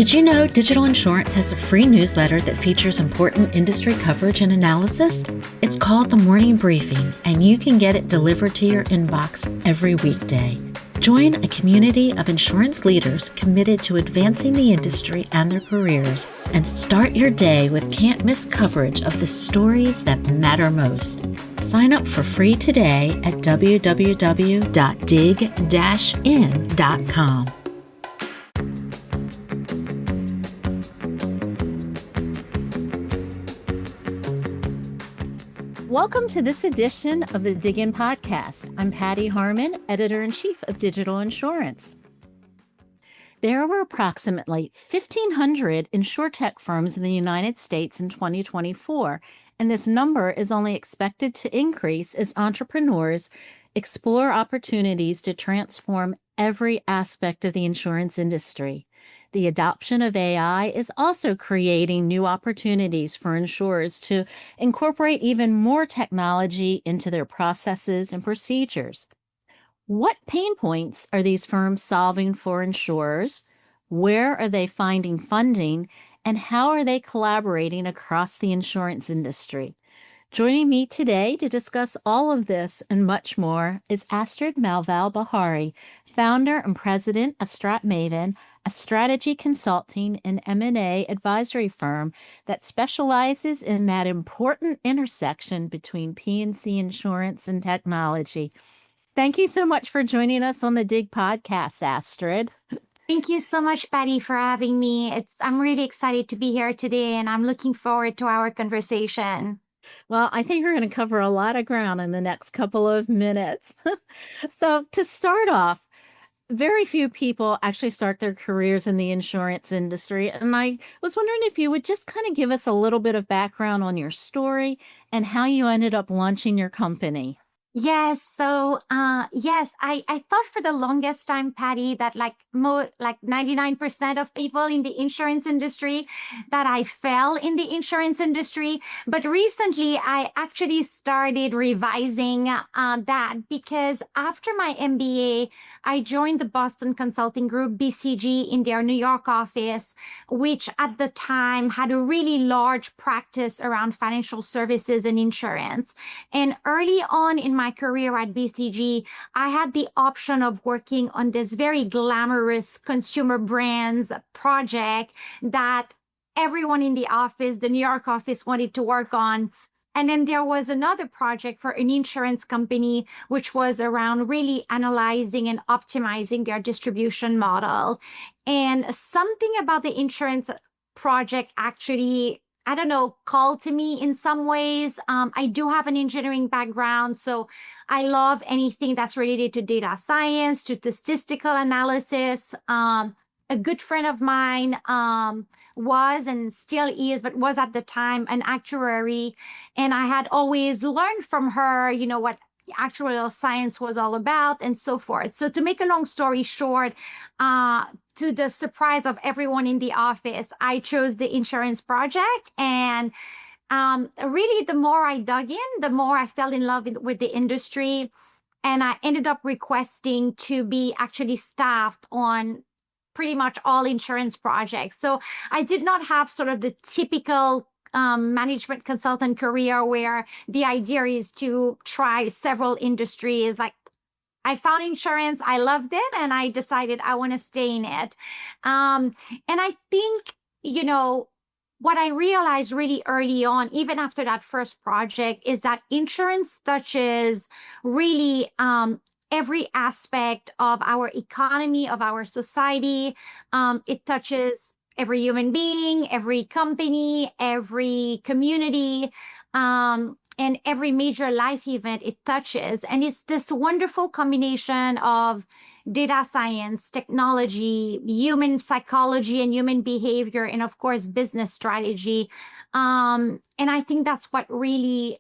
Did you know Digital Insurance has a free newsletter that features important industry coverage and analysis? It's called The Morning Briefing, and you can get it delivered to your inbox every weekday. Join a community of insurance leaders committed to advancing the industry and their careers, and start your day with can't-miss coverage of the stories that matter most. Sign up for free today at www.dig-in.com. Welcome to this edition of the DIGIN Podcast. I'm Patti Harman, Editor-in-Chief of Digital Insurance. There were approximately 1,500 InsurTech firms in the United States in 2024, and this number is only expected to increase as entrepreneurs explore opportunities to transform every aspect of the insurance industry. The adoption of AI is also creating new opportunities for insurers to incorporate even more technology into their processes and procedures. What pain points are these firms solving for insurers? Where are they finding funding? And how are they collaborating across the insurance industry? Joining me today to discuss all of this and much more is Astrid Malval-Beharry, founder and president of StratMaven, a strategy consulting and M&A advisory firm that specializes in that important intersection between P&C insurance and technology. Thank you so much for joining us on the DIG podcast, Astrid. Thank you so much, Patti, for having me. I'm really excited to be here today, and I'm looking forward to our conversation. Well, I think we're going to cover a lot of ground in the next couple of minutes. So to start off, very few people actually start their careers in the insurance industry. And I was wondering if you would just kind of give us a little bit of background on your story and how you ended up launching your company. Yes. So, I thought for the longest time, Patti, that like 99% of people in the insurance industry, that I fell in the insurance industry. But recently, I actually started revising that, because after my MBA, I joined the Boston Consulting Group, BCG, in their New York office, which at the time had a really large practice around financial services and insurance. And early on in my career at BCG, I had the option of working on this very glamorous consumer brands project that everyone in the office, the New York office, wanted to work on. And then there was another project for an insurance company, which was around really analyzing and optimizing their distribution model. And something about the insurance project actually, I don't know, called to me in some ways. I do have an engineering background, so I love anything that's related to data science, to statistical analysis. A good friend of mine was and still is, but was at the time, an actuary. And I had always learned from her, what actuarial science was all about and so forth. So to make a long story short, to the surprise of everyone in the office, I chose the insurance project. And really, the more I dug in, the more I fell in love with the industry. And I ended up requesting to be actually staffed on pretty much all insurance projects. So I did not have sort of the typical management consultant career where the idea is to try several industries. Like, I found insurance, I loved it, and I decided I want to stay in it. And I think, what I realized really early on, even after that first project, is that insurance touches really every aspect of our economy, of our society. It touches every human being, every company, every community, and every major life event it touches. And it's this wonderful combination of data science, technology, human psychology and human behavior, and of course, business strategy. And I think that's what really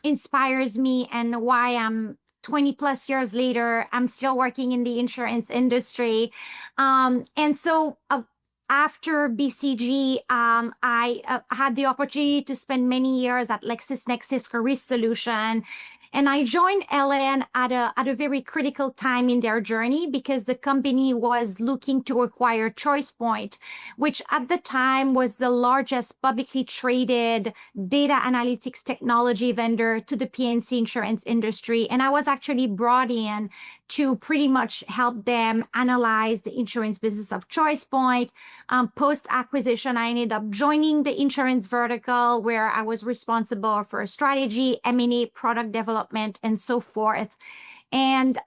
inspires me, and why I'm 20 plus years later, I'm still working in the insurance industry. And so after BCG, I had the opportunity to spend many years at LexisNexis Career Solution. And I joined LN at a very critical time in their journey because the company was looking to acquire ChoicePoint, which at the time was the largest publicly traded data analytics technology vendor to the P&C insurance industry. And I was actually brought in to pretty much help them analyze the insurance business of ChoicePoint. Post-acquisition, I ended up joining the insurance vertical where I was responsible for strategy, M&A, product development, and so forth. And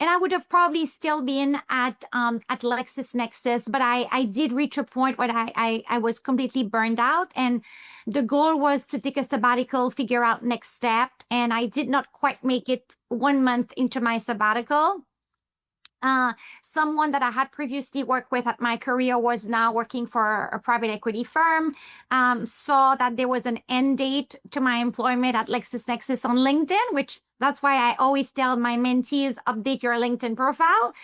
I would have probably still been at LexisNexis, but I did reach a point where I was completely burned out. And the goal was to take a sabbatical, figure out next step. And I did not quite make it 1 month into my sabbatical. Someone that I had previously worked with at my career was now working for a private equity firm, saw that there was an end date to my employment at LexisNexis on LinkedIn, which that's why I always tell my mentees, update your LinkedIn profile.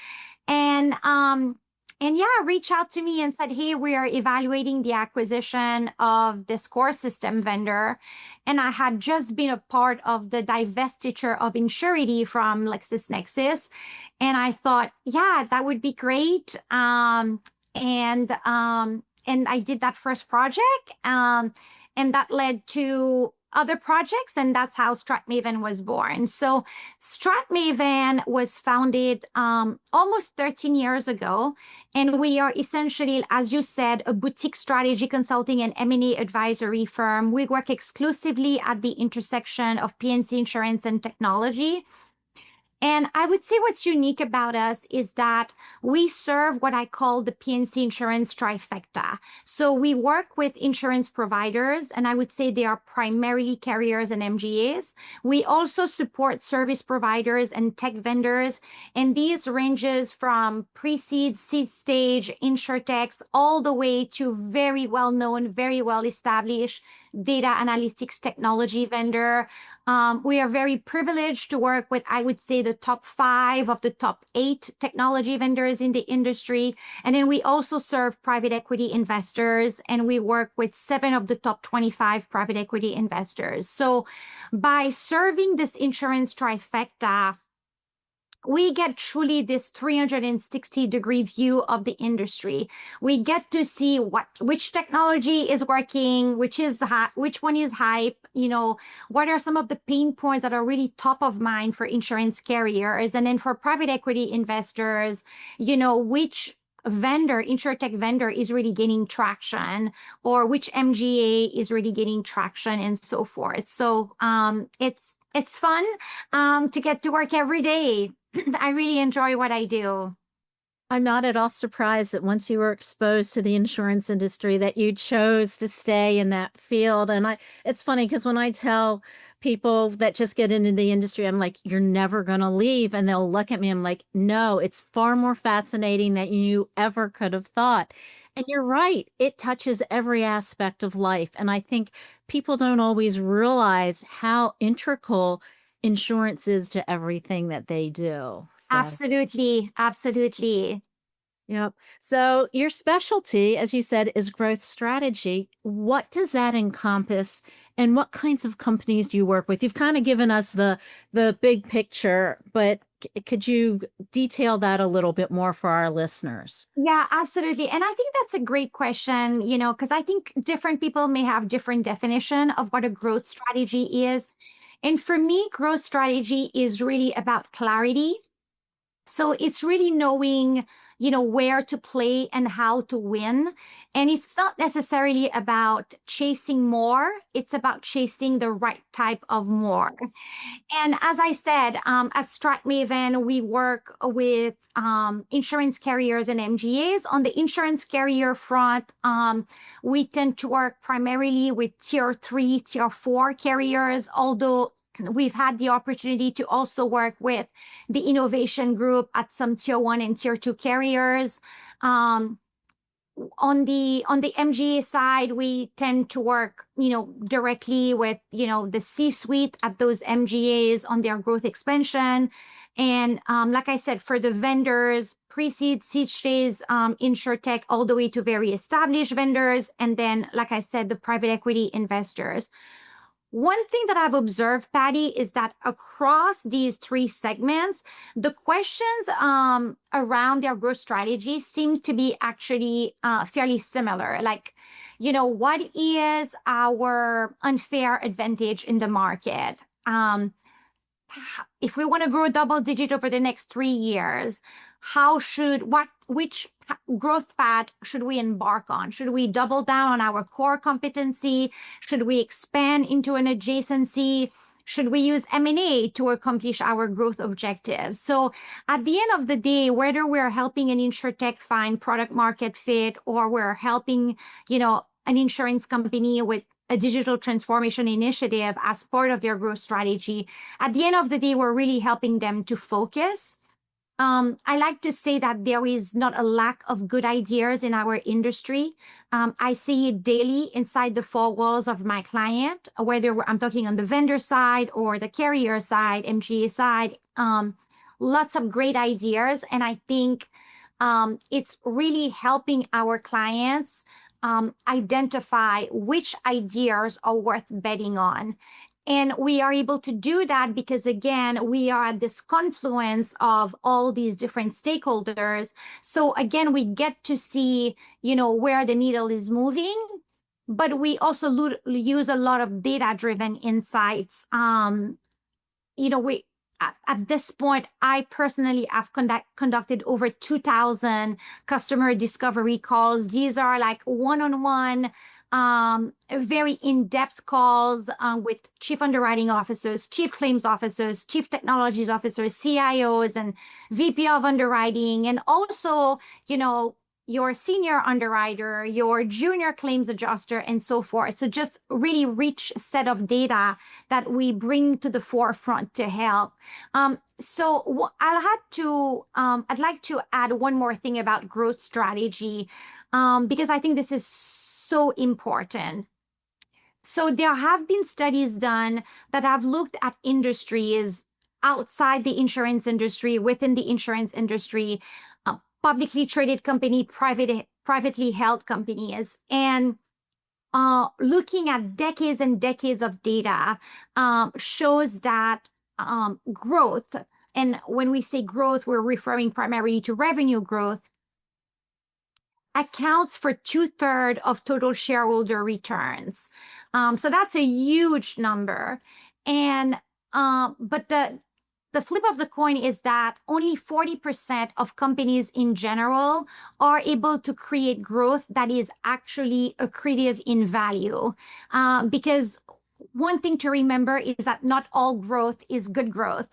And yeah, reach out to me and said, hey, we are evaluating the acquisition of this core system vendor. And I had just been a part of the divestiture of InsurTech from LexisNexis. And I thought, yeah, that would be great. And I did that first project. And that led to other projects, and that's how StratMaven was born. So StratMaven was founded almost 13 years ago, and we are essentially, as you said, a boutique strategy consulting and M&A advisory firm. We work exclusively at the intersection of P&C insurance and technology. And I would say what's unique about us is that we serve what I call the P&C insurance trifecta. So we work with insurance providers, and I would say they are primarily carriers and MGAs. We also support service providers and tech vendors, and these ranges from pre-seed, seed stage, InsurTechs, all the way to very well-known, very well-established data analytics technology vendor. We are very privileged to work with, I would say, the top 5 of the top 8 technology vendors in the industry. And then we also serve private equity investors, and we work with 7 of the top 25 private equity investors. So by serving this insurance trifecta, we get truly this 360-degree view of the industry. We get to see which technology is working, which one is hype, what are some of the pain points that are really top of mind for insurance carriers, and then for private equity investors, which InsurTech vendor is really gaining traction, or which MGA is really gaining traction, and so forth. So it's fun to get to work every day. I really enjoy what I do. I'm not at all surprised that once you were exposed to the insurance industry that you chose to stay in that field. And it's funny because when I tell people that just get into the industry, I'm like, you're never going to leave. And they'll look at me. I'm like, no, it's far more fascinating than you ever could have thought. And you're right. It touches every aspect of life. And I think people don't always realize how integral insurance is to everything that they do. So. Absolutely. Absolutely. Yep. So your specialty, as you said, is growth strategy. What does that encompass, and what kinds of companies do you work with? You've kind of given us the big picture, but could you detail that a little bit more for our listeners? Yeah, absolutely. And I think that's a great question, because I think different people may have different definition of what a growth strategy is. And for me, growth strategy is really about clarity. So it's really knowing, where to play and how to win. And it's not necessarily about chasing more. It's about chasing the right type of more. And as I said, at StratMaven, we work with insurance carriers and MGAs. On the insurance carrier front, we tend to work primarily with tier 3, tier 4 carriers, although we've had the opportunity to also work with the innovation group at some tier 1 and tier 2 carriers. On the MGA side, we tend to work, directly with, the C-suite at those MGAs on their growth expansion. And like I said, for the vendors, pre-seed, seed stage, InsurTech, all the way to very established vendors. And then, like I said, the private equity investors. One thing that I've observed, Patty, is that across these three segments, the questions around their growth strategy seems to be actually fairly similar. Like, what is our unfair advantage in the market? If we want to grow double digit over the next 3 years, which growth path should we embark on? Should we double down on our core competency? Should we expand into an adjacency? Should we use M&A to accomplish our growth objectives? So at the end of the day, whether we're helping an InsurTech find product market fit, or we're helping, an insurance company with a digital transformation initiative as part of their growth strategy, at the end of the day, we're really helping them to focus. I like to say that there is not a lack of good ideas in our industry. I see it daily inside the four walls of my client, whether I'm talking on the vendor side or the carrier side, MGA side. Lots of great ideas. And I think it's really helping our clients identify which ideas are worth betting on. And we are able to do that because, again, we are at this confluence of all these different stakeholders. So again, we get to see, where the needle is moving, but we also use a lot of data-driven insights. At this point, I personally have conducted over 2,000 customer discovery calls. These are like one-on-one, very in-depth calls with chief underwriting officers, chief claims officers, chief technologies officers, CIOs, and VP of underwriting, and also, your senior underwriter, your junior claims adjuster, and so forth. So just really rich set of data that we bring to the forefront to help. So I'd like to add one more thing about growth strategy, because I think this is so important. So there have been studies done that have looked at industries outside the insurance industry, within the insurance industry, publicly traded company, privately held companies, and looking at decades and decades of data shows that growth, and when we say growth, we're referring primarily to revenue growth, accounts for 2/3 of total shareholder returns. So that's a huge number. And but the flip of the coin is that only 40% of companies in general are able to create growth that is actually accretive in value. Because one thing to remember is that not all growth is good growth.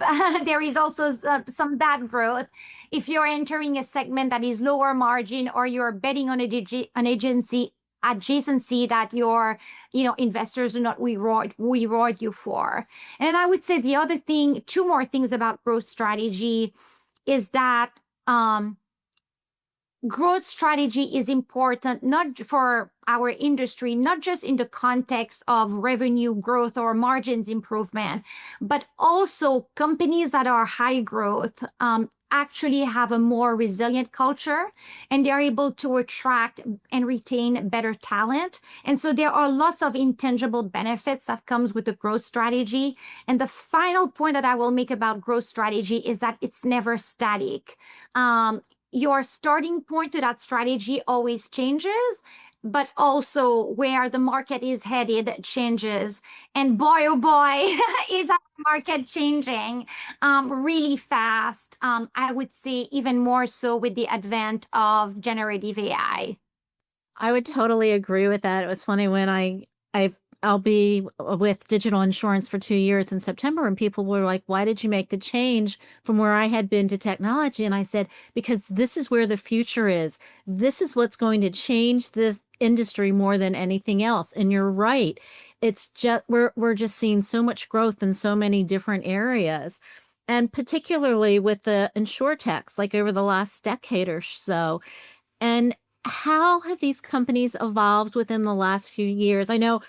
There is also some bad growth. If you're entering a segment that is lower margin, or you're betting on an adjacency that your investors do not reward you for. And I would say the other thing, two more things about growth strategy, is that growth strategy is important not for our industry, not just in the context of revenue growth or margins improvement, but also companies that are high growth actually have a more resilient culture, and they're able to attract and retain better talent. And so there are lots of intangible benefits that comes with the growth strategy. And the final point that I will make about growth strategy is that it's never static. Your starting point to that strategy always changes, but also where the market is headed changes. And boy, oh boy, is our market changing really fast. I would say even more so with the advent of generative AI. I would totally agree with that. It was funny when I'll be with digital insurance for 2 years in September, and people were like, why did you make the change from where I had been to technology? And I said, because this is where the future is. This is what's going to change this industry more than anything else. And you're right. It's just, we're just seeing so much growth in so many different areas. And particularly with the InsurTechs, like over the last decade or so. And how have these companies evolved within the last few years? I know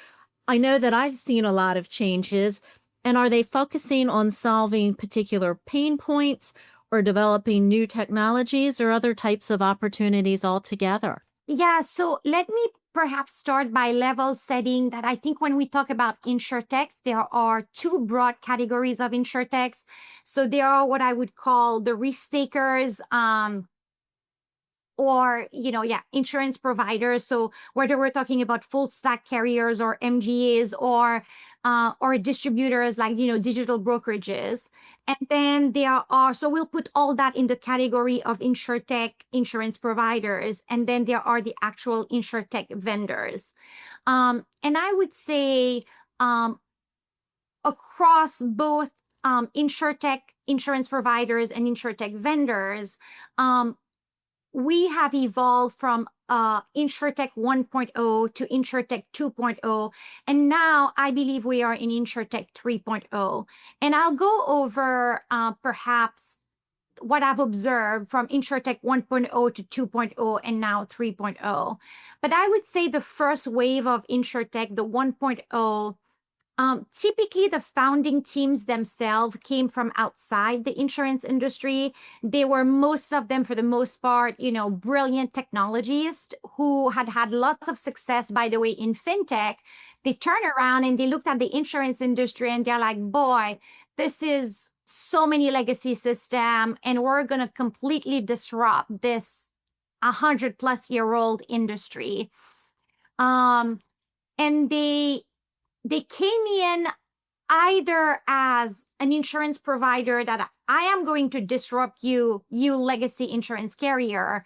that I've seen a lot of changes. And are they focusing on solving particular pain points, or developing new technologies, or other types of opportunities altogether? Yeah, so let me perhaps start by level setting that I think when we talk about InsurTechs, there are two broad categories of InsurTechs. So there are what I would call the risk takers, or, insurance providers. So whether we're talking about full stack carriers or MGAs or distributors like, digital brokerages. And then so we'll put all that in the category of InsurTech insurance providers. And then there are the actual InsurTech vendors. And I would say across both InsurTech insurance providers and InsurTech vendors, we have evolved from InsurTech 1.0 to InsurTech 2.0. And now I believe we are in InsurTech 3.0. And I'll go over perhaps what I've observed from InsurTech 1.0 to 2.0 and now 3.0. But I would say the first wave of InsurTech, the 1.0, typically the founding teams themselves came from outside the insurance industry. They were, most of them for the most part, brilliant technologists who had lots of success, by the way, in fintech. They turn around and they looked at the insurance industry and they're like, boy, this is so many legacy system and we're going to completely disrupt this 100-plus-year-old industry. And they came in either as an insurance provider that I am going to disrupt you legacy insurance carrier,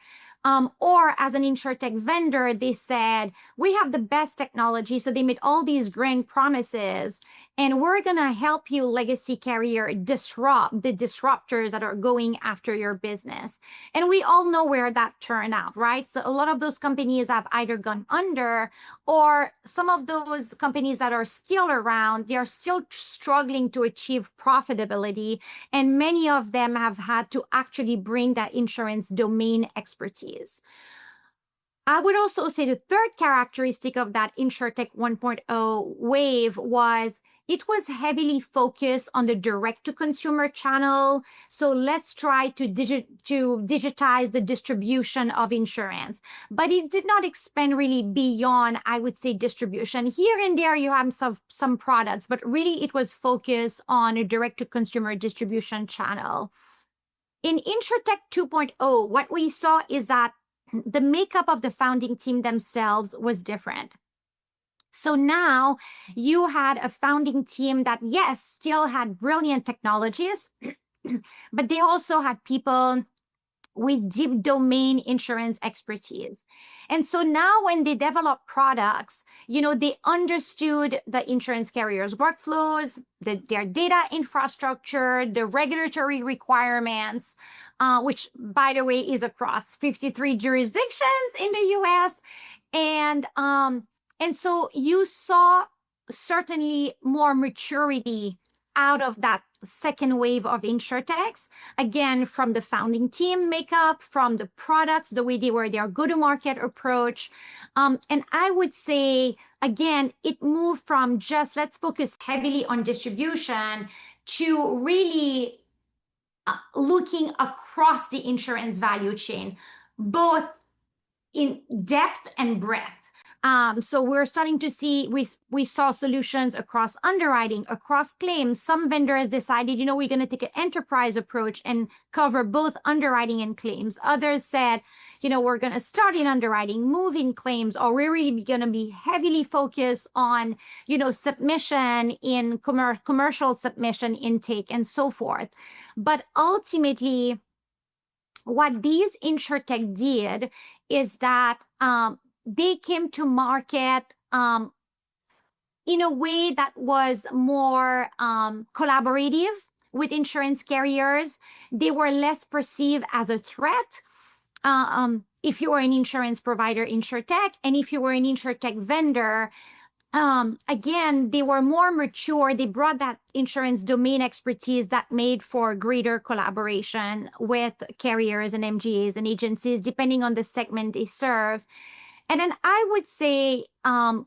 or as an InsurTech vendor, they said, we have the best technology. So they made all these grand promises, and we're going to help you, legacy carrier, disrupt the disruptors that are going after your business. And we all know where that turned out, right? So a lot of those companies have either gone under, or some of those companies that are still around, they are still struggling to achieve profitability. And many of them have had to actually bring that insurance domain expertise. I would also say the third characteristic of that InsurTech 1.0 wave was it was heavily focused on the direct-to-consumer channel. So let's try to digitize the distribution of insurance. But it did not expand really beyond, I would say, distribution. Here and there, you have some products, but really it was focused on a direct-to-consumer distribution channel. In InsurTech 2.0, what we saw is that the makeup of the founding team themselves was different. So now you had a founding team that, yes, still had brilliant technologies, but they also had people with deep domain insurance expertise. And so now when they develop products, they understood the insurance carriers' workflows, their data infrastructure, the regulatory requirements, which, by the way, is across 53 jurisdictions in the US. And so you saw certainly more maturity out of that second wave of InsurTechs, again, from the founding team makeup, from the products, the way they were, their go-to-market approach. And I would say, again, it moved from just let's focus heavily on distribution to really looking across the insurance value chain, both in depth and breadth. So we're starting to see, we saw solutions across underwriting, across claims. Some vendors decided, we're going to take an enterprise approach and cover both underwriting and claims. Others said, we're going to start in underwriting, move in claims, or we're really going to be heavily focused on, submission in commercial submission intake and so forth. But ultimately, what these InsurTech did is that they came to market in a way that was more collaborative with insurance carriers. They were less perceived as a threat. If you were an insurance provider, InsurTech, and if you were an InsurTech vendor, again, they were more mature. They brought that insurance domain expertise that made for greater collaboration with carriers and MGAs and agencies, depending on the segment they serve. And then I would say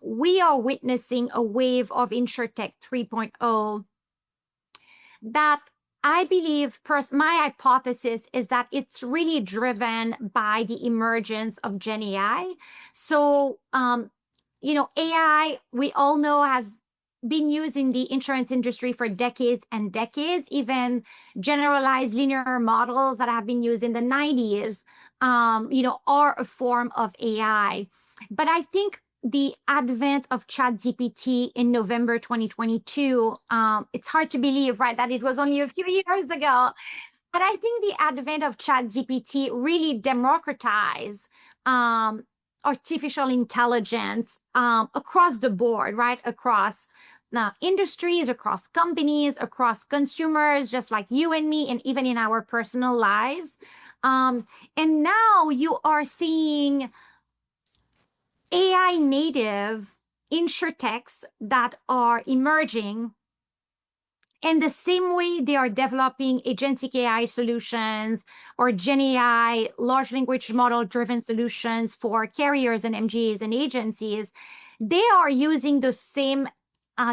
we are witnessing a wave of InsurTech 3.0 that I believe my hypothesis is that it's really driven by the emergence of Gen AI. So, AI, we all know, has been used in the insurance industry for decades and decades. Even generalized linear models that have been used in the 90s, are a form of AI. But I think the advent of ChatGPT in November 2022, it's hard to believe, right, that it was only a few years ago. But I think the advent of ChatGPT really democratized artificial intelligence across the board, right? Across industries, across companies, across consumers, just like you and me, and even in our personal lives. And now you are seeing AI native InsurTechs that are emerging. And the same way they are developing agentic AI solutions or Gen AI, large language model driven solutions for carriers and MGAs and agencies, they are using the same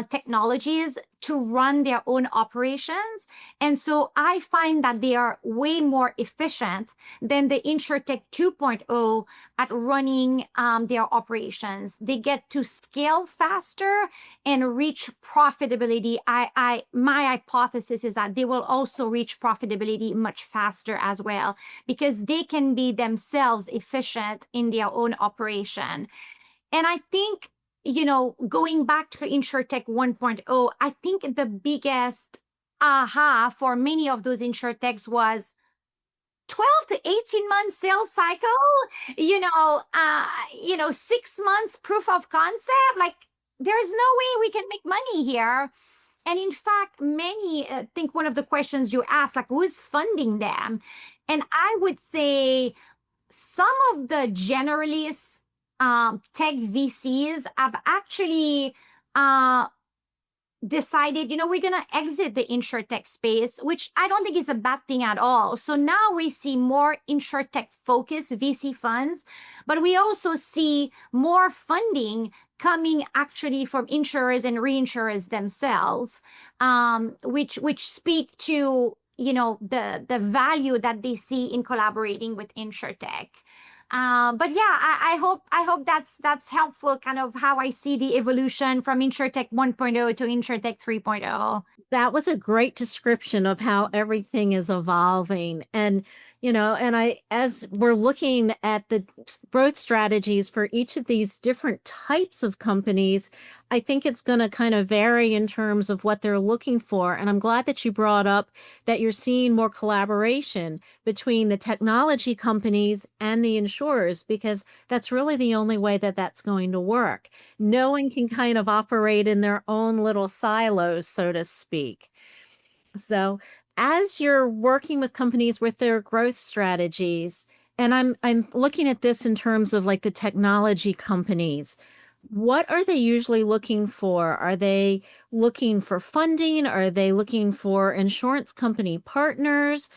technologies to run their own operations. And so I find that they are way more efficient than the InsurTech 2.0 at running their operations. They get to scale faster and reach profitability. My hypothesis is that they will also reach profitability much faster as well, because they can be themselves efficient in their own operation. And I think, going back to InsurTech 1.0, I think the biggest aha for many of those InsurTechs was 12 to 18 months sales cycle, 6 months proof of concept. Like, there's no way we can make money here. And in fact, many, I think one of the questions you asked, like, who's funding them? And I would say some of the generalists, tech VCs have actually decided, we're going to exit the InsurTech space, which I don't think is a bad thing at all. So now we see more InsurTech focused VC funds, but we also see more funding coming actually from insurers and reinsurers themselves, which speak to, the value that they see in collaborating with InsurTech. But yeah, I hope that's helpful, kind of how I see the evolution from InsurTech 1.0 to InsurTech 3.0. That was a great description of how everything is evolving. And, as we're looking at the growth strategies for each of these different types of companies, I think it's going to kind of vary in terms of what they're looking for. And I'm glad that you brought up that you're seeing more collaboration between the technology companies and the insurers, because that's really the only way that that's going to work. No one can kind of operate in their own little silos, so to speak. So as you're working with companies with their growth strategies, and I'm looking at this in terms of like the technology companies, what are they usually looking for? Are they looking for funding? Are they looking for insurance company partners?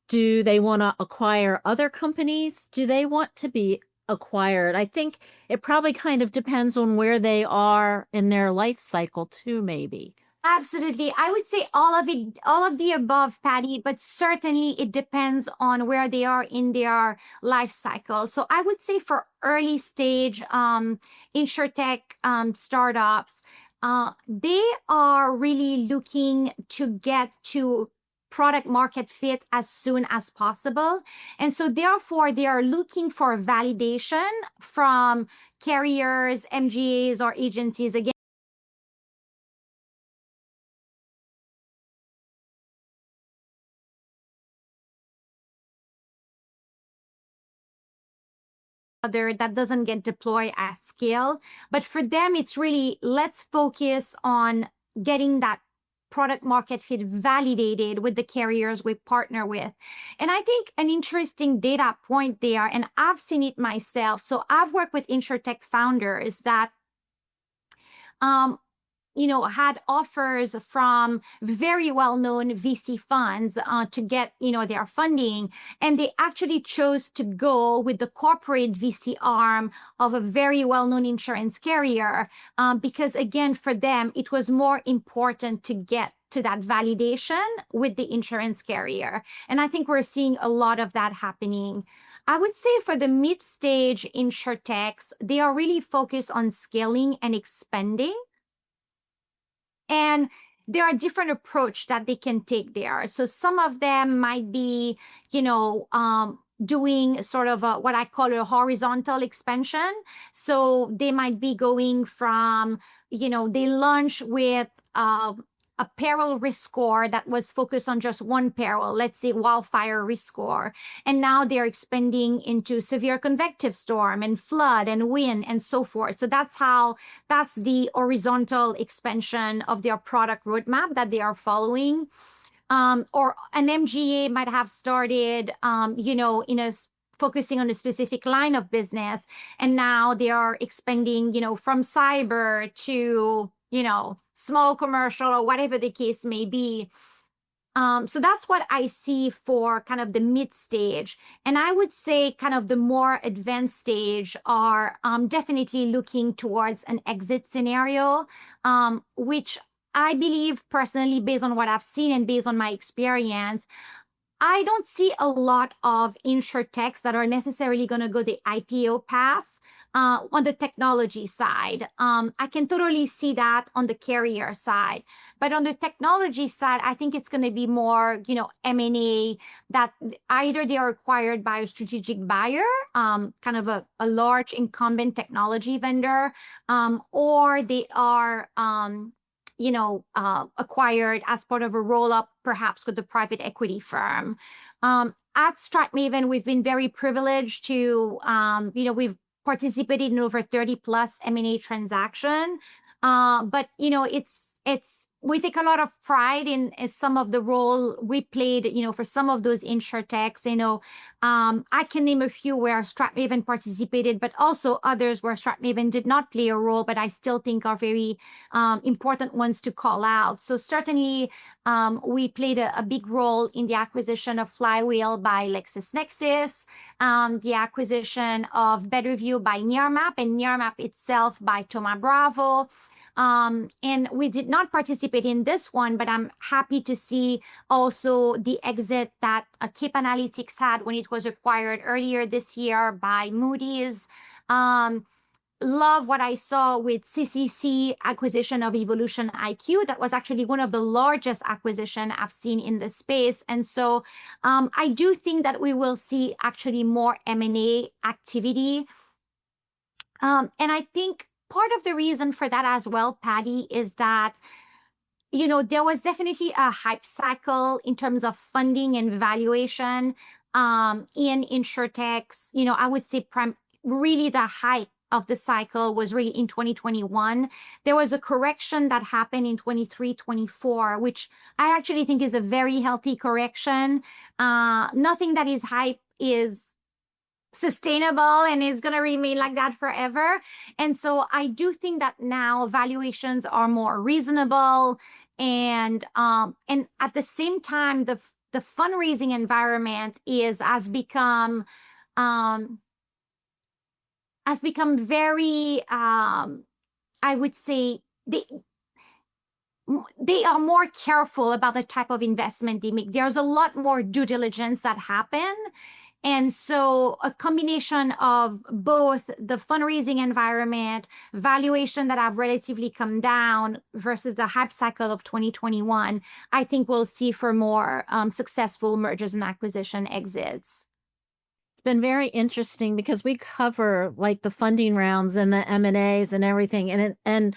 Do they want to acquire other companies? Do they want to be acquired? I think it probably kind of depends on where they are in their life cycle too, maybe. Absolutely. I would say all of it, all of the above, Patty, but certainly it depends on where they are in their life cycle. So I would say for early stage InsurTech startups, they are really looking to get to product market fit as soon as possible. And so therefore, they are looking for validation from carriers, MGAs, or agencies. Again, that doesn't get deployed at scale. But for them, it's really, let's focus on getting that product market fit validated with the carriers we partner with. And I think an interesting data point there, and I've seen it myself. So I've worked with InsurTech founders that had offers from very well-known VC funds to get, their funding. And they actually chose to go with the corporate VC arm of a very well-known insurance carrier because, again, for them, it was more important to get to that validation with the insurance carrier. And I think we're seeing a lot of that happening. I would say for the mid-stage InsurTechs, they are really focused on scaling and expanding. And there are different approach that they can take there. So some of them might be, doing sort of what I call a horizontal expansion. So they might be going from, they launch with a peril risk score that was focused on just one peril, let's say wildfire risk score. And now they're expanding into severe convective storm and flood and wind and so forth. So that's the horizontal expansion of their product roadmap that they are following. Or an MGA might have started, focusing on a specific line of business. And now they are expanding, from cyber to, small commercial or whatever the case may be. So that's what I see for kind of the mid stage. And I would say kind of the more advanced stage are definitely looking towards an exit scenario, which I believe personally, based on what I've seen and based on my experience, I don't see a lot of InsurTechs that are necessarily going to go the IPO path. On the technology side, I can totally see that on the carrier side. But on the technology side, I think it's going to be more, M&A, that either they are acquired by a strategic buyer, kind of a large incumbent technology vendor, or they are, acquired as part of a roll-up, perhaps with the private equity firm. At StratMaven, we've been very privileged to, we've participated in over 30 plus M&A transaction. But, we take a lot of pride in some of the role we played, for some of those InsurTechs. I can name a few where StratMaven participated, but also others where StratMaven did not play a role, but I still think are very important ones to call out. So certainly we played a big role in the acquisition of Flywheel by LexisNexis, the acquisition of Betterview by Nearmap, and Nearmap itself by Thoma Bravo. And we did not participate in this one, but I'm happy to see also the exit that Cape Analytics had when it was acquired earlier this year by Moody's. Love what I saw with CCC acquisition of Evolution IQ. That was actually one of the largest acquisition I've seen in the space. And so I do think that we will see actually more M&A activity. And I think part of the reason for that as well, Patti, is that, there was definitely a hype cycle in terms of funding and valuation in InsurTechs. I would say really the hype of the cycle was really in 2021. There was a correction that happened in 23, 24, which I actually think is a very healthy correction. Nothing that is hype is sustainable and is going to remain like that forever. And so I do think that now valuations are more reasonable, and at the same time the fundraising environment has become very I would say they are more careful about the type of investment they make. There's a lot more due diligence that happen. And so a combination of both the fundraising environment, valuation that have relatively come down versus the hype cycle of 2021, I think we'll see for more successful mergers and acquisition exits. It's been very interesting because we cover like the funding rounds and the M&As and everything. And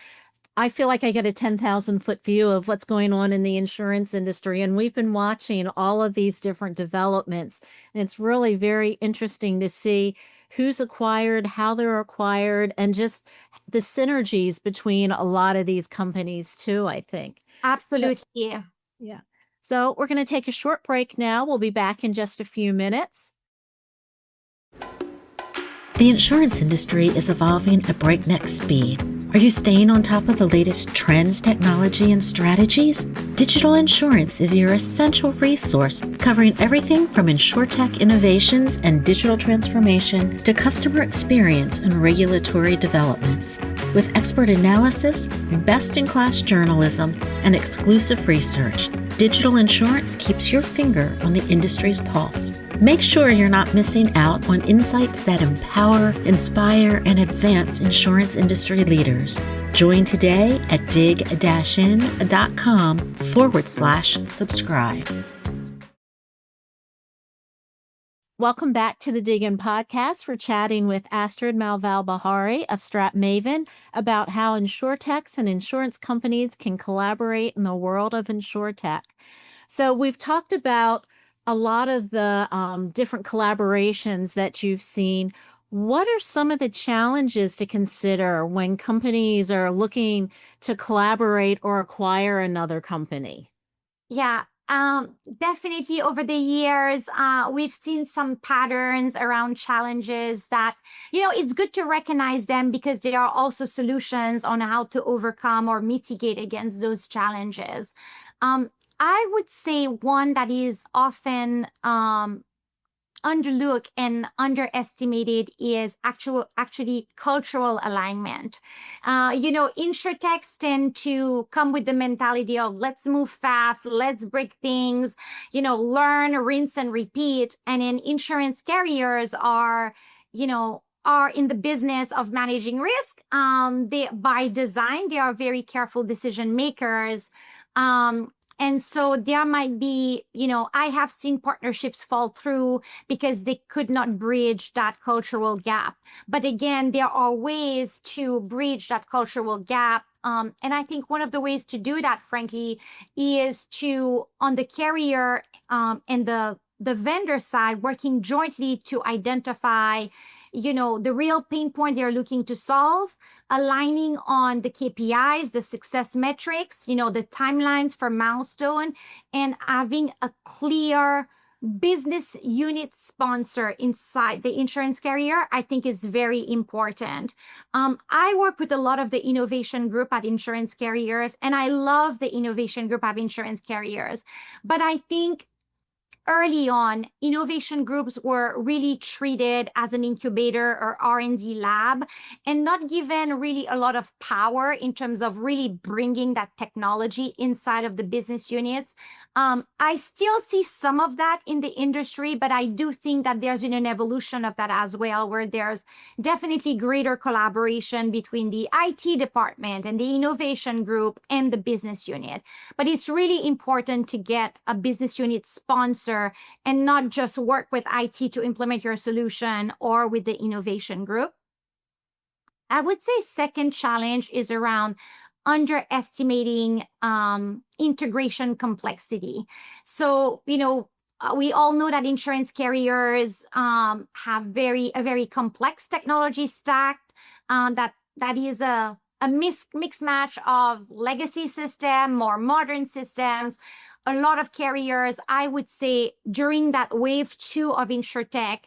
I feel like I get a 10,000 foot view of what's going on in the insurance industry. And we've been watching all of these different developments. And it's really very interesting to see who's acquired, how they're acquired, and just the synergies between a lot of these companies too, I think. Absolutely. Yeah. So we're going to take a short break now. We'll be back in just a few minutes. The insurance industry is evolving at breakneck speed. Are you staying on top of the latest trends, technology, and strategies? Digital Insurance is your essential resource covering everything from InsurTech innovations and digital transformation to customer experience and regulatory developments. With expert analysis, best-in-class journalism, and exclusive research, Digital Insurance keeps your finger on the industry's pulse. Make sure you're not missing out on insights that empower, inspire, and advance insurance industry leaders. Join today at dig-in.com/subscribe. Welcome back to the DIGIN Podcast. We're chatting with Astrid Malval-Beharry of StratMaven about how InsurTechs and insurance companies can collaborate in the world of InsurTech. So we've talked about a lot of the different collaborations that you've seen. What are some of the challenges to consider when companies are looking to collaborate or acquire another company? Yeah, definitely over the years, we've seen some patterns around challenges that, it's good to recognize them because there are also solutions on how to overcome or mitigate against those challenges. I would say one that is often underlooked and underestimated is actually cultural alignment. InsurTechs tend to come with the mentality of let's move fast, let's break things, learn, rinse and repeat. And then insurance carriers are in the business of managing risk. They, by design, they are very careful decision makers. And so there might be, I have seen partnerships fall through because they could not bridge that cultural gap. But again, there are ways to bridge that cultural gap. And I think one of the ways to do that, frankly, is to, on the carrier and the vendor side, working jointly to identify the real pain point they're looking to solve, aligning on the KPIs, the success metrics, the timelines for milestone, and having a clear business unit sponsor inside the insurance carrier, I think is very important. I work with a lot of the innovation group at insurance carriers, and I love the innovation group of insurance carriers. But I think early on, innovation groups were really treated as an incubator or R&D lab and not given really a lot of power in terms of really bringing that technology inside of the business units. I still see some of that in the industry, but I do think that there's been an evolution of that as well, where there's definitely greater collaboration between the IT department and the innovation group and the business unit. But it's really important to get a business unit sponsor and not just work with IT to implement your solution or with the innovation group. I would say second challenge is around underestimating integration complexity. So, we all know that insurance carriers have a very complex technology stack that is a mixed match of legacy system or modern systems. A lot of carriers, I would say, during that wave 2 of InsurTech,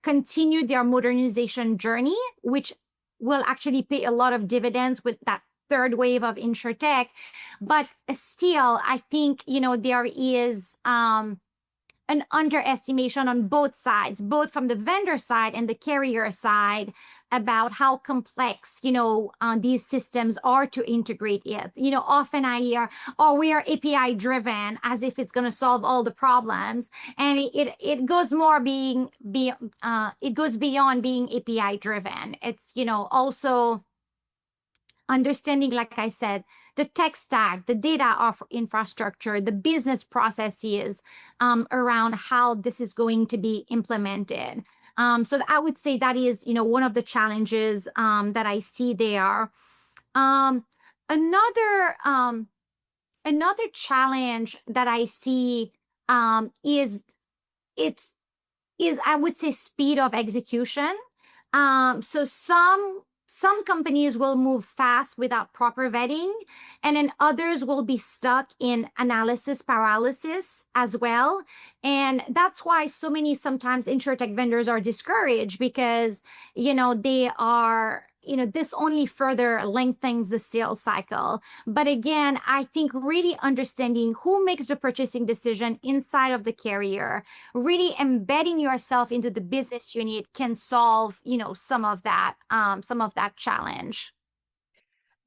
continued their modernization journey, which will actually pay a lot of dividends with that third wave of InsurTech. But still, I think, there is an underestimation on both sides, both from the vendor side and the carrier side, about how complex, these systems are to integrate it. Often I hear, oh, we are API driven, as if it's going to solve all the problems. And it goes beyond being API driven. It's, also understanding, like I said, the tech stack, the data infrastructure, the business processes around how this is going to be implemented. So I would say that is, one of the challenges that I see there. Another challenge that I see is I would say speed of execution. So some companies will move fast without proper vetting, and then others will be stuck in analysis paralysis as well. And that's why so many sometimes InsurTech vendors are discouraged, because, they are, this only further lengthens the sales cycle. But again, I think really understanding who makes the purchasing decision inside of the carrier, really embedding yourself into the business unit can solve, some of that challenge.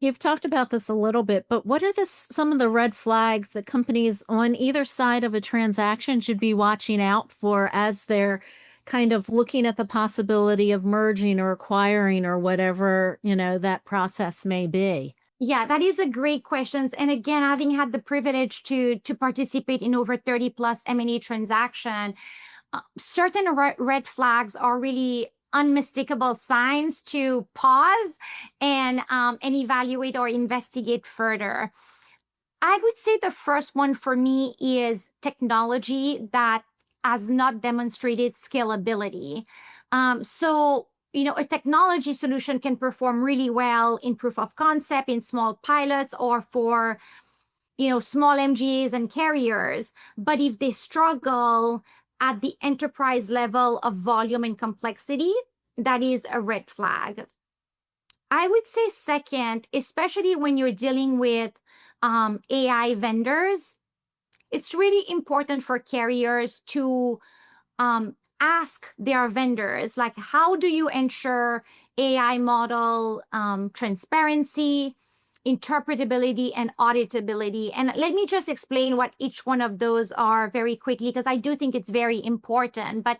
You've talked about this a little bit, but what are some of the red flags that companies on either side of a transaction should be watching out for as they're kind of looking at the possibility of merging or acquiring or whatever, that process may be? Yeah, that is a great question. And again, having had the privilege to participate in over 30 plus M&A transaction, certain red flags are really unmistakable signs to pause and evaluate or investigate further. I would say the first one for me is technology that has not demonstrated scalability. A technology solution can perform really well in proof of concept, in small pilots, or for, small MGAs and carriers. But if they struggle at the enterprise level of volume and complexity, that is a red flag. I would say second, especially when you're dealing with AI vendors, it's really important for carriers to ask their vendors, like, how do you ensure AI model transparency, interpretability, and auditability? And let me just explain what each one of those are very quickly, because I do think it's very important. But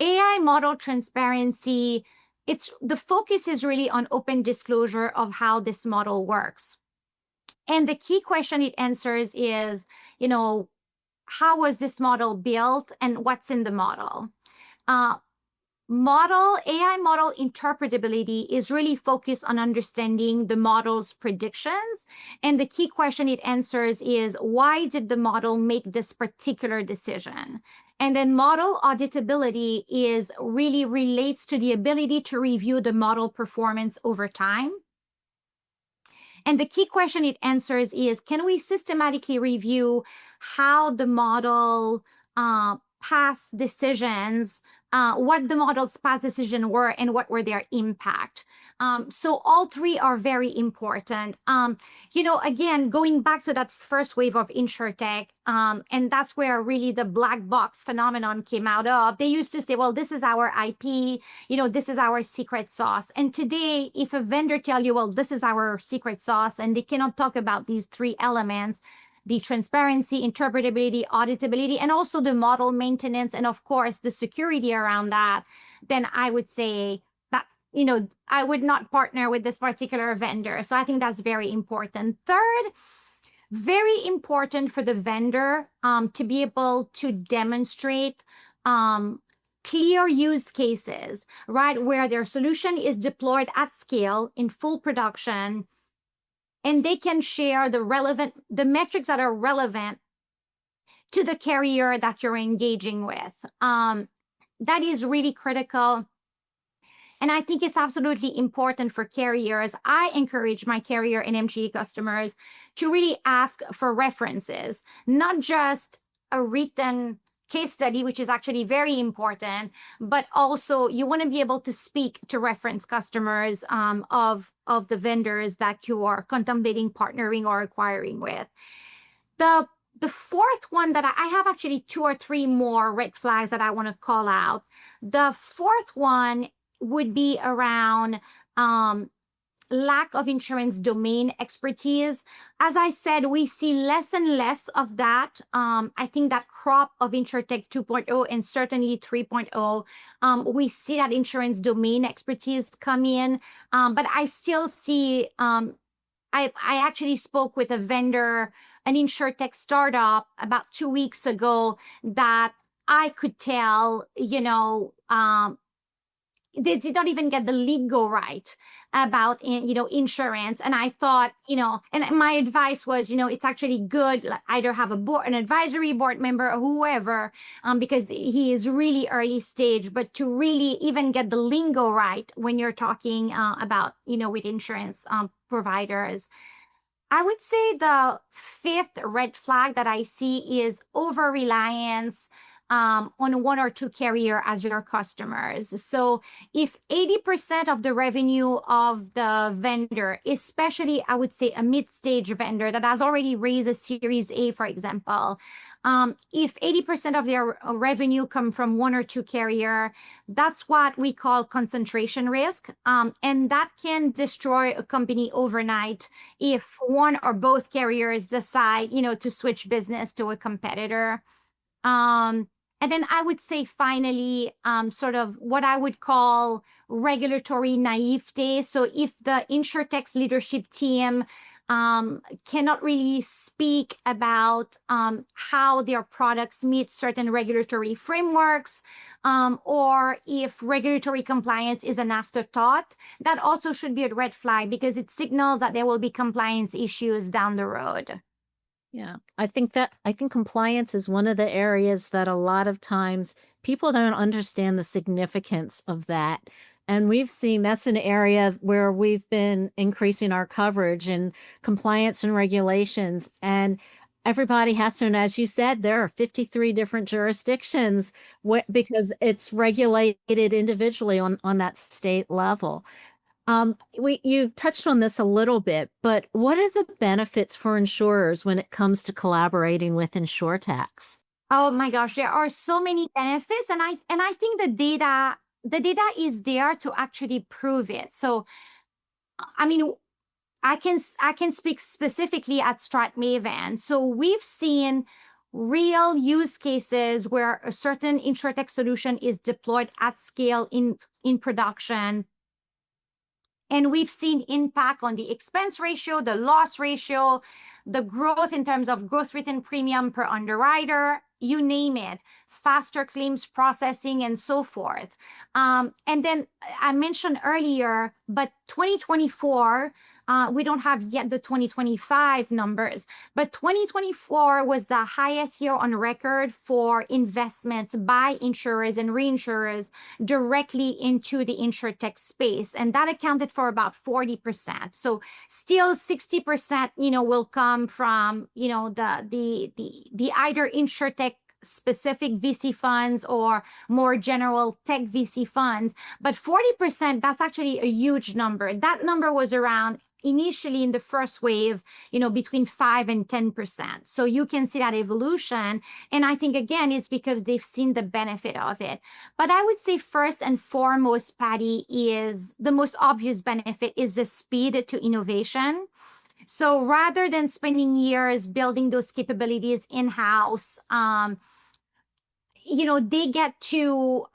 AI model transparency, the focus is really on open disclosure of how this model works. And the key question it answers is, how was this model built and what's in the model? AI model interpretability is really focused on understanding the model's predictions. And the key question it answers is, why did the model make this particular decision? And then model auditability really relates to the ability to review the model performance over time. And the key question it answers is, can we systematically review how the model past decisions, what the model's past decisions were, and what were their impact? So all three are very important. Again, going back to that first wave of InsurTech, and that's where really the black box phenomenon came out of. They used to say, well, this is our IP, this is our secret sauce. And today, if a vendor tell you, well, this is our secret sauce, and they cannot talk about these three elements, the transparency, interpretability, auditability, and also the model maintenance, and of course, the security around that, then I would say that, I would not partner with this particular vendor. So I think that's very important. Third, very important for the vendor to be able to demonstrate clear use cases, right, where their solution is deployed at scale in full production, and they can share the metrics that are relevant to the carrier that you're engaging with. That is really critical. And I think it's absolutely important for carriers. I encourage my carrier and MGA customers to really ask for references, not just a written case study, which is actually very important, but also you want to be able to speak to reference customers of the vendors that you are contemplating partnering or acquiring with. The fourth one that I have actually two or three more red flags that I want to call out. The fourth one would be around lack of insurance domain expertise. As I said, we see less and less of that. I think that crop of InsurTech 2.0 and certainly 3.0, we see that insurance domain expertise come in. But I still see, I actually spoke with a vendor, an InsurTech startup about 2 weeks ago that I could tell, they did not even get the legal right about, insurance. And I thought, and my advice was, it's actually good, like, either have an advisory board member or whoever, because he is really early stage, but to really even get the lingo right when you're talking about, with insurance providers. I would say the fifth red flag that I see is over-reliance on one or two carrier as your customers. So if 80% of the revenue of the vendor, especially I would say a mid-stage vendor that has already raised a Series A, for example, if 80% of their revenue come from one or two carrier, that's what we call concentration risk. And that can destroy a company overnight if one or both carriers decide, to switch business to a competitor. And then I would say finally, sort of what I would call regulatory naivete. So if the InsurTechs leadership team cannot really speak about how their products meet certain regulatory frameworks, or if regulatory compliance is an afterthought, that also should be a red flag because it signals that there will be compliance issues down the road. Yeah, I think compliance is one of the areas that a lot of times people don't understand the significance of that. And we've seen that's an area where we've been increasing our coverage and compliance and regulations. And everybody has to, and as you said, there are 53 different jurisdictions because it's regulated individually on that state level. You touched on this a little bit, but what are the benefits for insurers when it comes to collaborating with InsurTechs? Oh my gosh, there are so many benefits, and I think the data is there to actually prove it. So, I mean, I can speak specifically at StratMaven. So we've seen real use cases where a certain InsurTech solution is deployed at scale in production. And we've seen impact on the expense ratio, the loss ratio, the growth in terms of gross written premium per underwriter, you name it, faster claims processing and so forth. And then I mentioned earlier, but 2024, we don't have yet the 2025 numbers, but 2024 was the highest year on record for investments by insurers and reinsurers directly into the InsurTech space. And that accounted for about 40%. So still 60%, will come from, the either InsurTech specific VC funds or more general tech VC funds. But 40%, that's actually a huge number. That number was around initially in the first wave, between 5 and 10%. So you can see that evolution. And I think, again, it's because they've seen the benefit of it. But I would say first and foremost, Patti, is the most obvious benefit is the speed to innovation. So rather than spending years building those capabilities in-house, they get to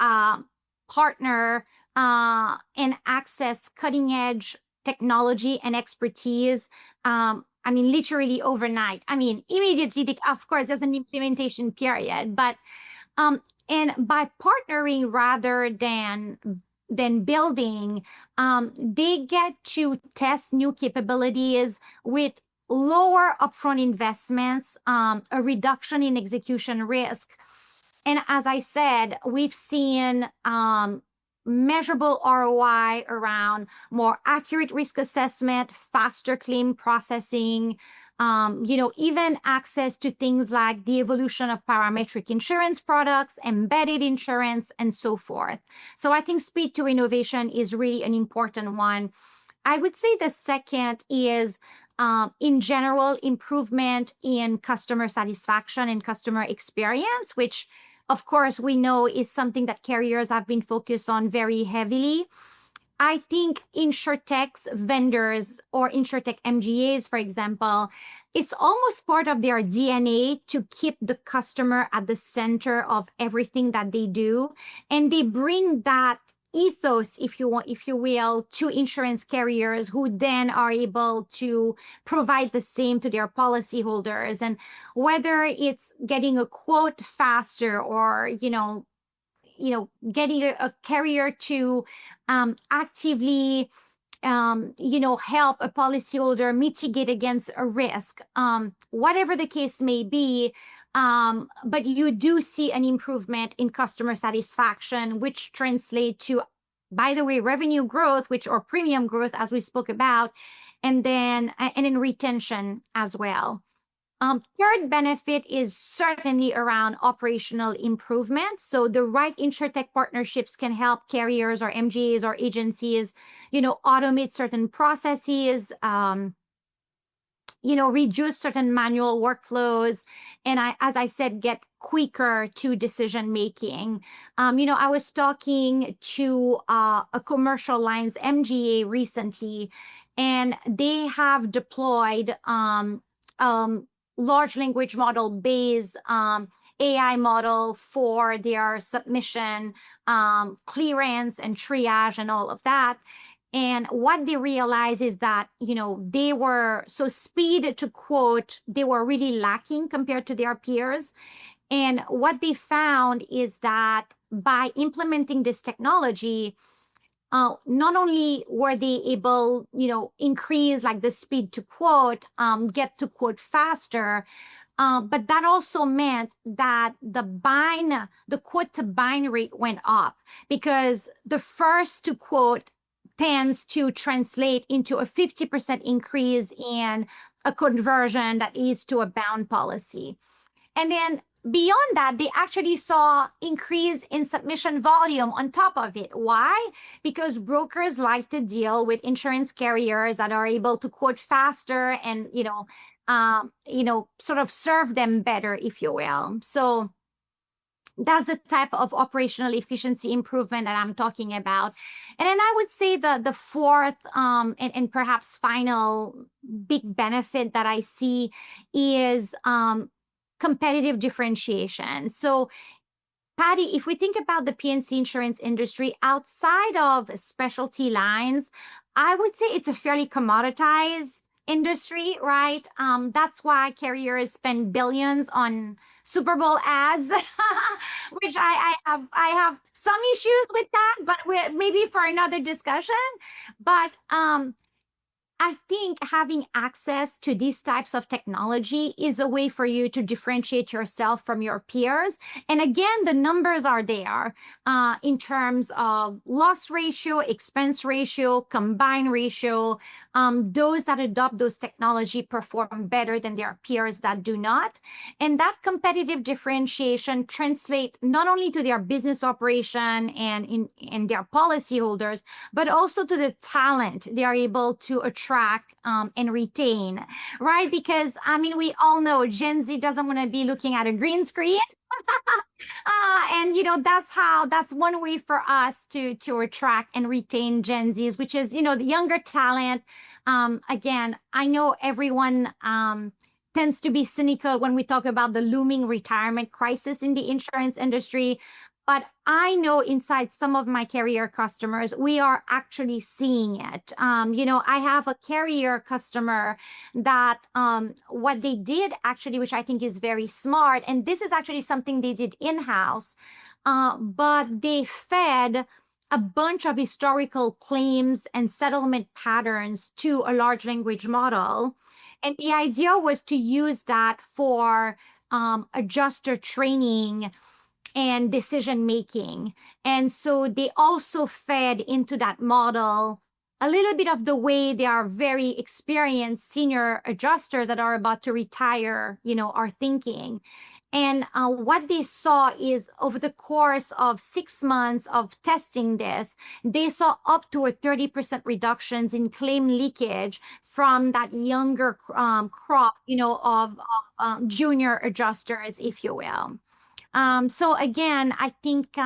partner and access cutting-edge technology and expertise. Literally overnight. Immediately, of course, there's an implementation period, but and by partnering rather than building, they get to test new capabilities with lower upfront investments, a reduction in execution risk. And as I said, we've seen measurable ROI around more accurate risk assessment, faster claim processing, even access to things like the evolution of parametric insurance products, embedded insurance, and so forth. So I think speed to innovation is really an important one. I would say the second is, in general, improvement in customer satisfaction and customer experience, which of course, we know is something that carriers have been focused on very heavily. I think InsurTechs vendors or InsurTech MGAs, for example, it's almost part of their DNA to keep the customer at the center of everything that they do. And they bring that ethos, if you will, to insurance carriers who then are able to provide the same to their policyholders. And whether it's getting a quote faster or, getting a carrier to actively help a policyholder mitigate against a risk, whatever the case may be. But you do see an improvement in customer satisfaction, which translate to, by the way, revenue growth, or premium growth, as we spoke about, and in retention as well. Third benefit is certainly around operational improvement. So the right InsurTech partnerships can help carriers or MGAs or agencies, automate certain processes, reduce certain manual workflows, and as I said, get quicker to decision making. I was talking to a commercial lines MGA recently, and they have deployed large language model based AI model for their submission, clearance and triage and all of that. And what they realized is that, they were so speed to quote, they were really lacking compared to their peers. And what they found is that by implementing this technology, not only were they able, increase like the speed to quote, get to quote faster, but that also meant that the quote to bind rate went up, because the first to quote tends to translate into a 50% increase in a conversion that leads to a bound policy. And then beyond that, they actually saw increase in submission volume on top of it. Why? Because brokers like to deal with insurance carriers that are able to quote faster and, sort of serve them better, if you will. So that's the type of operational efficiency improvement that I'm talking about. And then I would say the fourth and perhaps final big benefit that I see is competitive differentiation. So Patti, if we think about the P&C insurance industry outside of specialty lines, I would say it's a fairly commoditized industry, right? That's why carriers spend billions on Super Bowl ads, which I have some issues with that, but maybe for another discussion. But I think having access to these types of technology is a way for you to differentiate yourself from your peers. And again, the numbers are there in terms of loss ratio, expense ratio, combined ratio. Those that adopt those technology perform better than their peers that do not. And that competitive differentiation translates not only to their business operation and in their policyholders, but also to the talent they are able to attract and retain, right? Because we all know Gen Z doesn't want to be looking at a green screen. And that's one way for us to attract and retain Gen Zs, which is the younger talent. Again, I know everyone tends to be cynical when we talk about the looming retirement crisis in the insurance industry. But I know inside some of my carrier customers, we are actually seeing it. I have a carrier customer that what they did actually, which I think is very smart, and this is actually something they did in-house, but they fed a bunch of historical claims and settlement patterns to a large language model. And the idea was to use that for adjuster training and decision making. And so they also fed into that model a little bit of the way they are very experienced senior adjusters that are about to retire, are thinking. And what they saw is over the course of 6 months of testing this, they saw up to a 30% reductions in claim leakage from that younger crop, of junior adjusters, if you will. So again, I think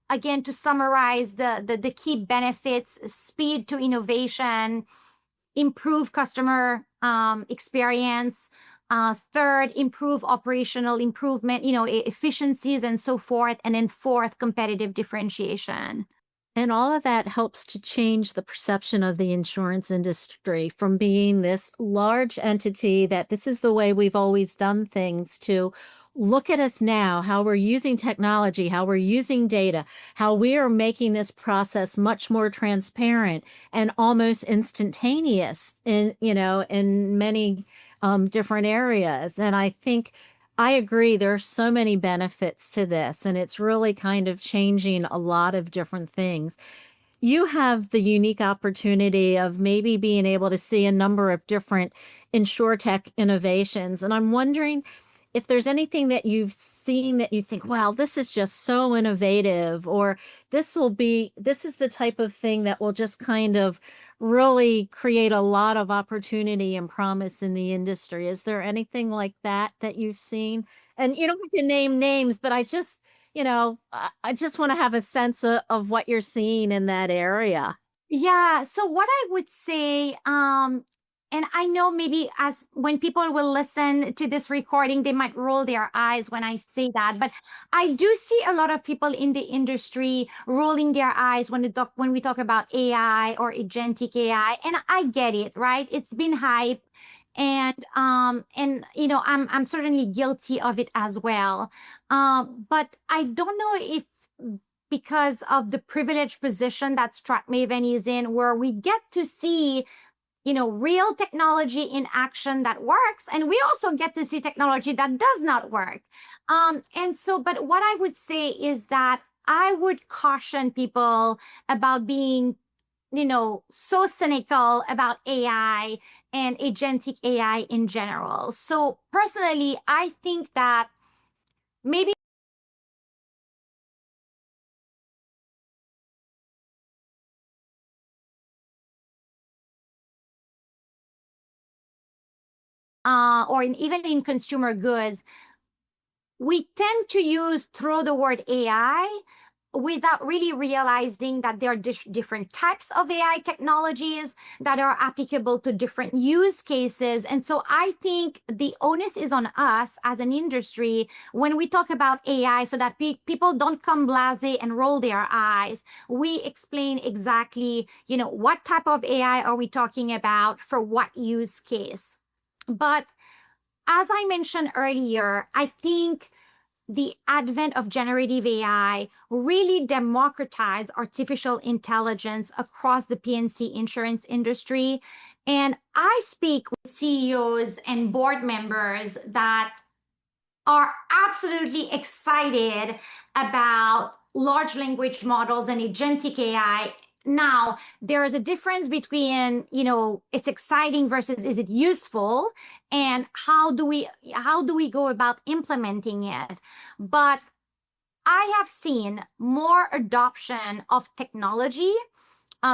again, to summarize the key benefits: speed to innovation, improve customer experience. Third, improve operational improvement, efficiencies and so forth. And then fourth, competitive differentiation. And all of that helps to change the perception of the insurance industry from being this large entity that this is the way we've always done things to look at us now, how we're using technology, how we're using data, how we are making this process much more transparent and almost instantaneous in many different areas. And I think I agree. There are so many benefits to this, and it's really kind of changing a lot of different things. you have the unique opportunity of maybe being able to see a number of different InsurTech innovations. And I'm wondering if there's anything that you've seen that you think, wow, this is just so innovative, or this is the type of thing that will just kind of really create a lot of opportunity and promise in the industry. Is there anything like that that you've seen? And you don't have to name names, but I just want to have a sense of what you're seeing in that area. Yeah. So what I would say, and I know maybe as when people will listen to this recording, they might roll their eyes when I say that, but I do see a lot of people in the industry rolling their eyes when we talk about AI or agentic AI, and I get it, right? It's been hype. And I'm certainly guilty of it as well. But I don't know if because of the privileged position that StratMaven is in, where we get to see, real technology in action that works, and we also get to see technology that does not work. But what I would say is that I would caution people about being so cynical about AI and agentic AI in general. So personally, I think that maybe even in consumer goods, we tend to throw the word AI without really realizing that there are different types of AI technologies that are applicable to different use cases. And so I think the onus is on us as an industry when we talk about AI, so that people don't come blasé and roll their eyes. We explain exactly, what type of AI are we talking about for what use case. But as I mentioned earlier, I think the advent of generative AI really democratized artificial intelligence across the P&C insurance industry. And I speak with CEOs and board members that are absolutely excited about large language models and agentic AI. Now, there is a difference between, it's exciting versus is it useful, and how do we go about implementing it? But I have seen more adoption of technology,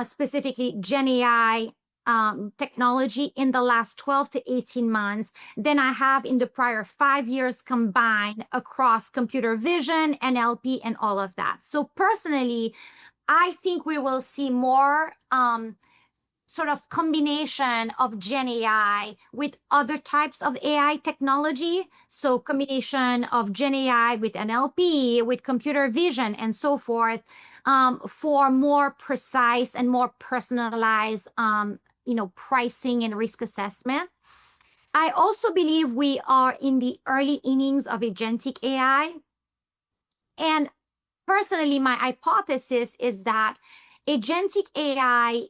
specifically Gen AI technology, in the last 12 to 18 months than I have in the prior 5 years combined across computer vision, NLP, and all of that. So personally, I think we will see more sort of combination of Gen AI with other types of AI technology. So combination of Gen AI with NLP, with computer vision, and so forth, for more precise and more personalized, pricing and risk assessment. I also believe we are in the early innings of agentic AI. And personally, my hypothesis is that agentic AI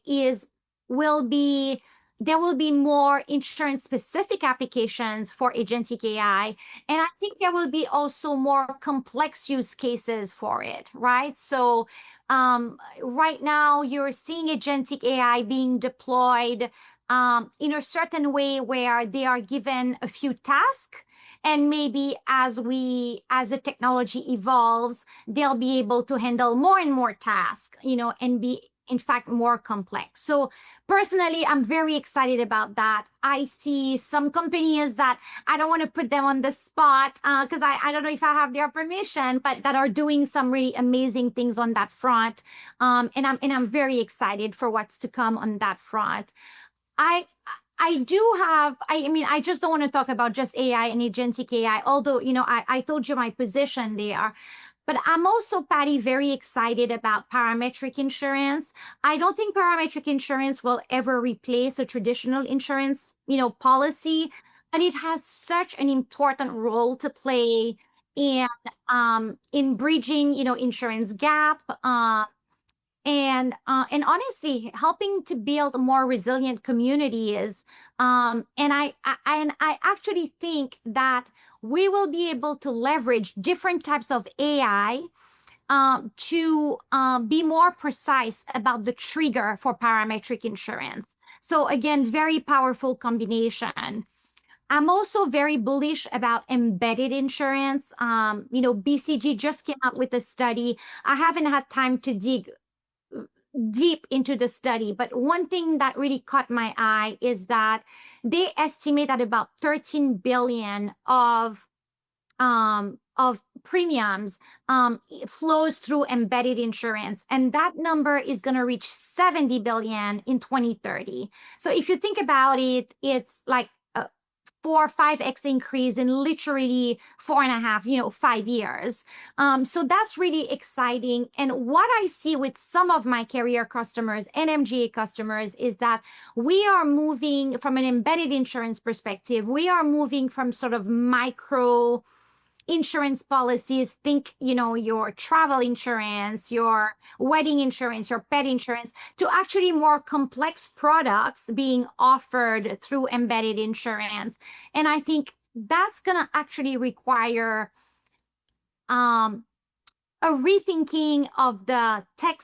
there will be more insurance specific applications for agentic AI. And I think there will be also more complex use cases for it, right? So right now you're seeing agentic AI being deployed in a certain way where they are given a few tasks. And maybe as the technology evolves, they'll be able to handle more and more tasks, and be in fact more complex. So personally, I'm very excited about that. I see some companies that I don't want to put them on the spot because I don't know if I have their permission, but that are doing some really amazing things on that front. And I'm very excited for what's to come on that front. I just don't want to talk about just AI and agentic AI, although, I told you my position there. But I'm also, Patti, very excited about parametric insurance. I don't think parametric insurance will ever replace a traditional insurance, policy, but it has such an important role to play in bridging, insurance gap, and honestly helping to build more resilient communities. And I actually think that we will be able to leverage different types of AI to be more precise about the trigger for parametric insurance. So again, very powerful combination. I'm also very bullish about embedded insurance. BCG just came out with a study. I haven't had time to dig deep into the study, but one thing that really caught my eye is that they estimate that about 13 billion of premiums flows through embedded insurance, and that number is going to reach 70 billion in 2030. So if you think about it, it's like 4 or 5x increase in literally 4.5, 5 years. So that's really exciting. And what I see with some of my carrier customers and MGA customers is that we are moving from an embedded insurance perspective. We are moving from sort of micro insurance policies, think, your travel insurance, your wedding insurance, your pet insurance, to actually more complex products being offered through embedded insurance. And I think that's going to actually require a rethinking of the tech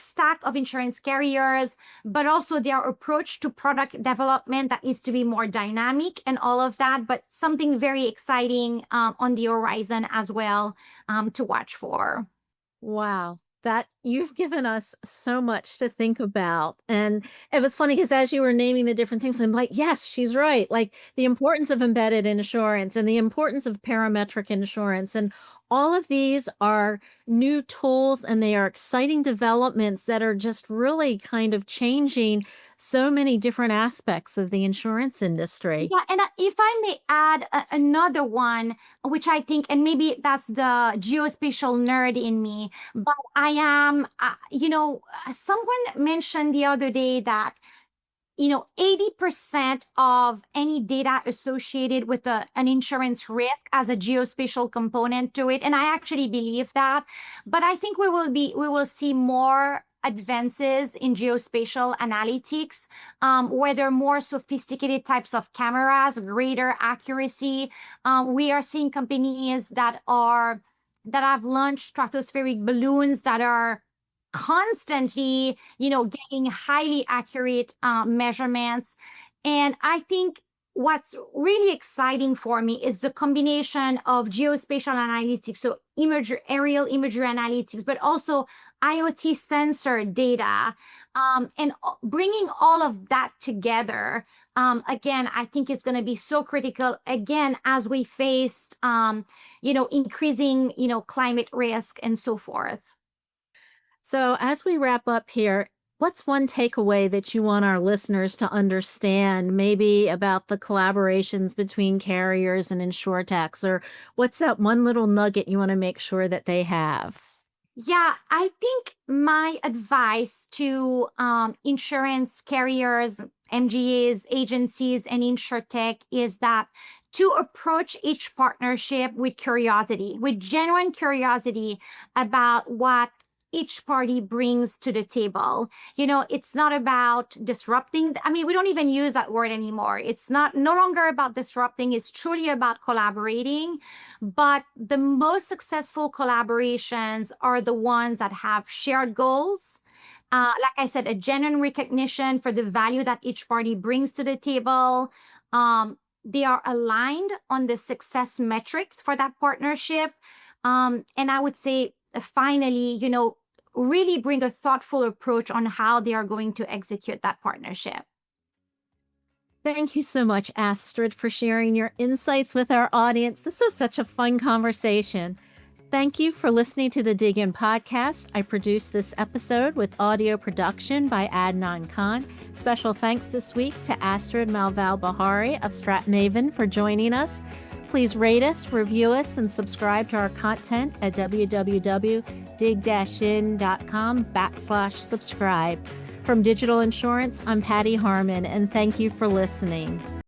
stack of insurance carriers, but also their approach to product development that needs to be more dynamic and all of that. But something very exciting on the horizon as well to watch for. Wow. That you've given us so much to think about. And it was funny because as you were naming the different things, I'm like, yes, she's right. Like the importance of embedded insurance and the importance of parametric insurance. And all of these are new tools and they are exciting developments that are just really kind of changing so many different aspects of the insurance industry. Yeah, and if I may add another one, which I think, and maybe that's the geospatial nerd in me, but I am, someone mentioned the other day that 80% of any data associated with an insurance risk has a geospatial component to it. And I actually believe that. But I think we will see more advances in geospatial analytics, where there are more sophisticated types of cameras, greater accuracy. We are seeing companies that have launched stratospheric balloons that are constantly, getting highly accurate measurements. And I think what's really exciting for me is the combination of geospatial analytics, so aerial imagery analytics, but also IoT sensor data, and bringing all of that together. Again, I think is going to be so critical, again, as we face, increasing, climate risk and so forth. So as we wrap up here, what's one takeaway that you want our listeners to understand, maybe about the collaborations between carriers and InsurTechs, or what's that one little nugget you want to make sure that they have? Yeah, I think my advice to insurance carriers, MGAs, agencies, and InsurTech is that to approach each partnership with curiosity, with genuine curiosity about what each party brings to the table. It's not about disrupting. I mean, we don't even use that word anymore. It's no longer about disrupting. It's truly about collaborating. But the most successful collaborations are the ones that have shared goals. Like I said, a genuine recognition for the value that each party brings to the table. They are aligned on the success metrics for that partnership. And I would say, finally, really bring a thoughtful approach on how they are going to execute that partnership. Thank you so much, Astrid, for sharing your insights with our audience. This was such a fun conversation. Thank you for listening to the DIGIN Podcast. I produced this episode with audio production by Adnan Khan. Special thanks this week to Astrid Malval-Beharry of StratMaven for joining us. Please rate us, review us, and subscribe to our content at www.dig-in.com/subscribe. From Digital Insurance, I'm Patti Harman, and thank you for listening.